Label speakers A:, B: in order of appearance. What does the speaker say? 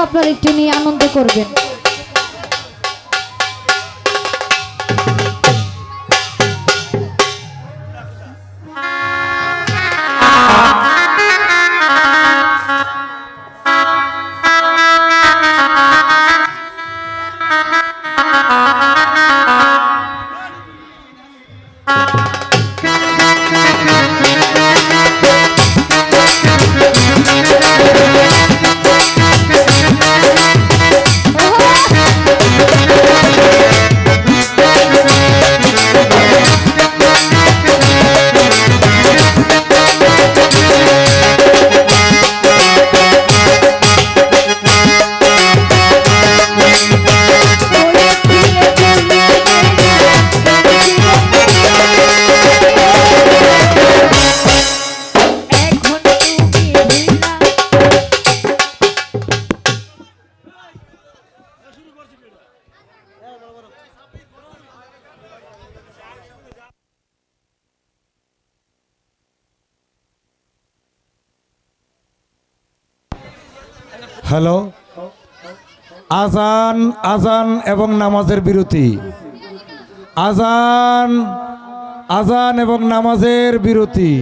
A: আপনারা একটু নিয়ে আনন্দ করবেন।
B: হ্যালো, আজান আজান এবং নামাজের বিরতি। আজান আজান এবং নামাজের বিরতি।